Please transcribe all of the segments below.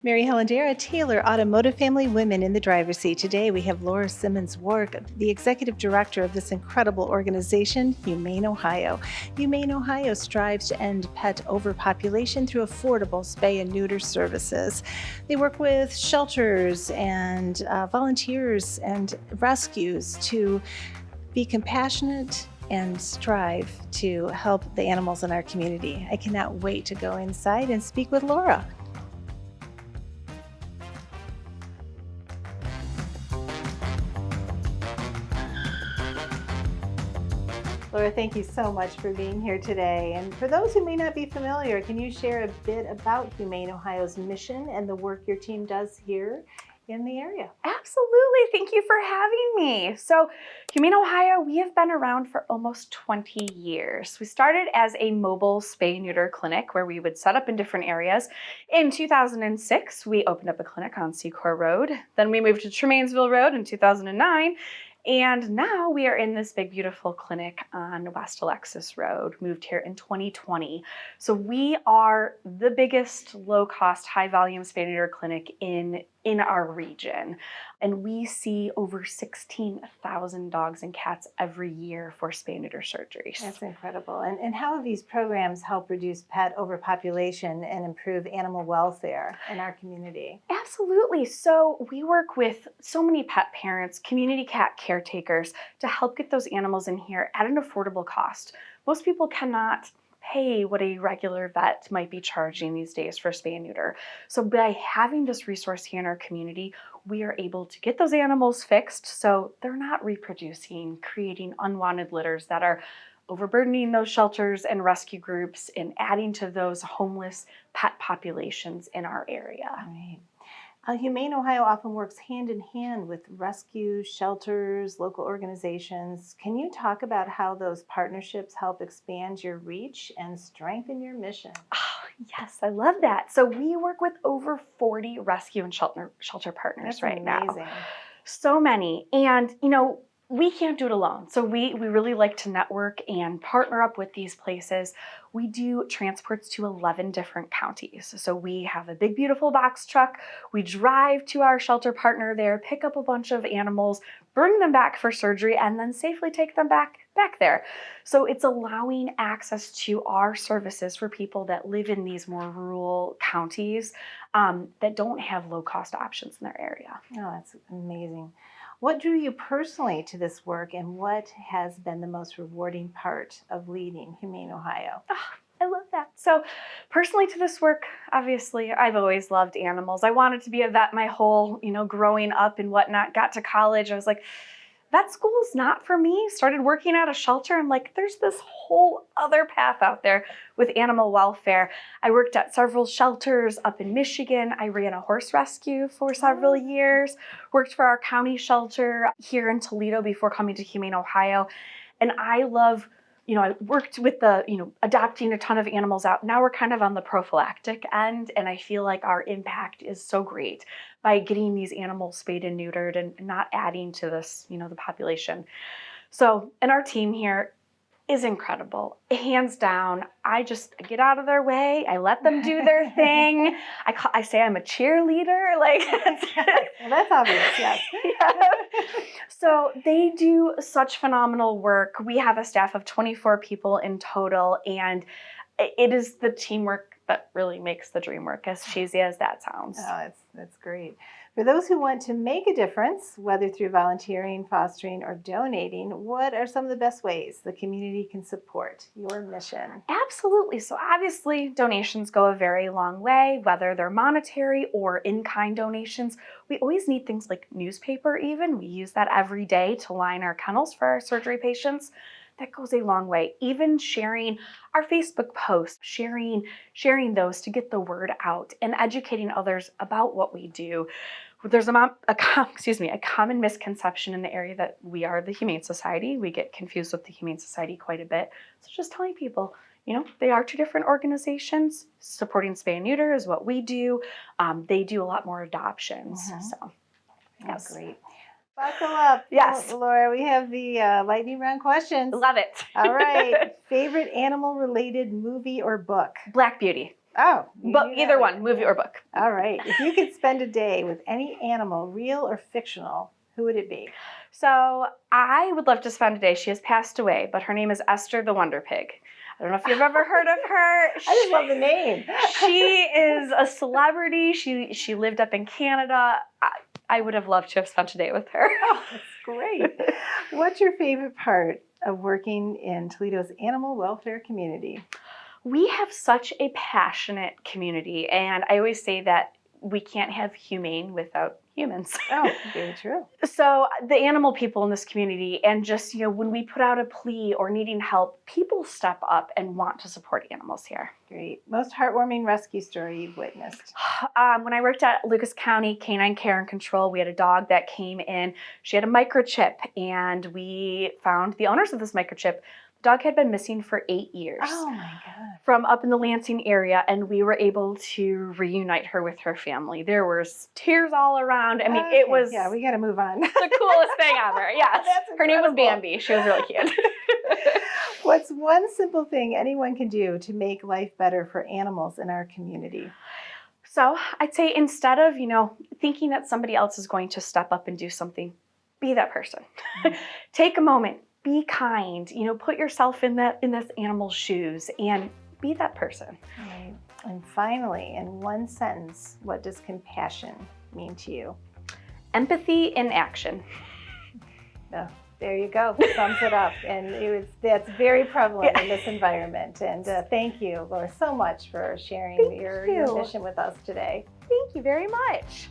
Mary Helen Taylor, Automotive Family Women in the Driver's Seat. Today we have Laura Simmons-Wark, the Executive Director of this incredible organization, Humane Ohio. Humane Ohio strives to end pet overpopulation through affordable spay and neuter services. They work with shelters and volunteers and rescues to be compassionate and strive to help the animals in our community. I cannot wait to go inside and speak with Laura. Laura, thank you so much for being here today. And for those who may not be familiar, can you share a bit about Humane Ohio's mission and the work your team does here in the area? Absolutely. Thank you for having me. So Humane Ohio, we have been around for almost 20 years. We started as a mobile spay neuter clinic where we would set up in different areas. In 2006, we opened up a clinic on Secor Road. Then we moved to Tremainsville Road in 2009. And now we are in this big, beautiful clinic on West Alexis Road, moved here in 2020. So we are the biggest low-cost, high-volume spay neuter clinic in our region. And we see over 16,000 dogs and cats every year for spay neuter surgeries. That's incredible. And how have these programs helped reduce pet overpopulation and improve animal welfare in our community? Absolutely. So we work with so many pet parents, community cat caretakers to help get those animals in here at an affordable cost. Most people cannot pay what a regular vet might be charging these days for spay and neuter. So by having this resource here in our community, we are able to get those animals fixed so they're not reproducing, creating unwanted litters that are overburdening those shelters and rescue groups and adding to those homeless pet populations in our area. Right. Humane Ohio often works hand in hand with rescue shelters, local organizations. Can you talk about how those partnerships help expand your reach and strengthen your mission? Oh, yes, I love that. So we work with over 40 rescue and shelter partners. That's right amazing. now. So many. And, we can't do it alone. So we really like to network and partner up with these places. We do transports to 11 different counties. So we have a big, beautiful box truck. We drive to our shelter partner there, pick up a bunch of animals, bring them back for surgery, and then safely take them back there. So it's allowing access to our services for people that live in these more rural counties that don't have low-cost options in their area. Oh, that's amazing. What drew you personally to this work, and what has been the most rewarding part of leading Humane Ohio? Oh, I love that. So personally to this work, obviously, I've always loved animals. I wanted to be a vet my whole, growing up and whatnot. Got to college, I was like, vet school is not for me. Started working at a shelter. I'm like, there's this whole other path out there with animal welfare. I worked at several shelters up in Michigan. I ran a horse rescue for several years, worked for our county shelter here in Toledo before coming to Humane Ohio. And I love, I worked with the, adopting a ton of animals out. Now we're kind of on the prophylactic end, and I feel like our impact is so great by getting these animals spayed and neutered and not adding to this, the population. So, and our team here is incredible. Hands down, I just get out of their way. I let them do their thing. I say I'm a cheerleader. Well, that's obvious, yes. Yeah. So they do such phenomenal work. We have a staff of 24 people in total, and it is the teamwork that really makes the dream work, as cheesy as that sounds. Oh, that's great. For those who want to make a difference, whether through volunteering, fostering, or donating, what are some of the best ways the community can support your mission? Absolutely. So obviously donations go a very long way, whether they're monetary or in-kind donations. We always need things like newspaper even. We use that every day to line our kennels for our surgery patients. That goes a long way. Even sharing our Facebook posts, sharing those to get the word out and educating others about what we do. There's a common misconception in the area that we are the Humane Society. We get confused with the Humane Society quite a bit. So just telling people, they are two different organizations. Supporting spay and neuter is what we do. They do a lot more adoptions. So, yes. Oh, great. Buckle up. Yes. Laura, we have the lightning round questions. Love it. All right. Favorite animal-related movie or book? Black Beauty. Oh, But either one, movie or book. All right. If you could spend a day with any animal, real or fictional, who would it be? So I would love to spend a day. She has passed away, but her name is Esther the Wonder Pig. I don't know if you've ever heard of her. I just love the name. She is a celebrity. She lived up in Canada. I would have loved to have spent a day with her. Oh, that's great. What's your favorite part of working in Toledo's animal welfare community? We have such a passionate community, and I always say that we can't have humane without humans. Oh, very true. So the animal people in this community, and just, when we put out a plea or needing help, people step up and want to support animals here. Great. Most heartwarming rescue story you've witnessed? When I worked at Lucas County Canine Care and Control, we had a dog that came in. She had a microchip, and we found the owners of this microchip. The dog had been missing for 8 years. Oh my God. From up in the Lansing area, and we were able to reunite her with her family. There was tears all around. I mean, Okay. It was Yeah, we got to move on. the coolest thing ever. Yes. That's Her name was incredible. Bambi. She was really cute. What's one simple thing anyone can do to make life better for animals in our community? So I'd say instead of, thinking that somebody else is going to step up and do something, be that person. Take a moment. Be kind, put yourself in this animal's shoes and be that person. Right. And finally, in one sentence, what does compassion mean to you? Empathy in action. Oh, there you go. Sums it up. And that's very prevalent in this environment. And thank you, Laura, so much for sharing your mission with us today. Thank you very much.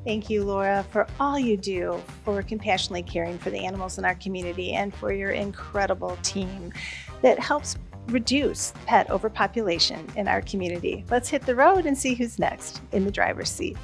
Thank you, Laura, for all you do for compassionately caring for the animals in our community and for your incredible team that helps reduce pet overpopulation in our community. Let's hit the road and see who's next in the driver's seat.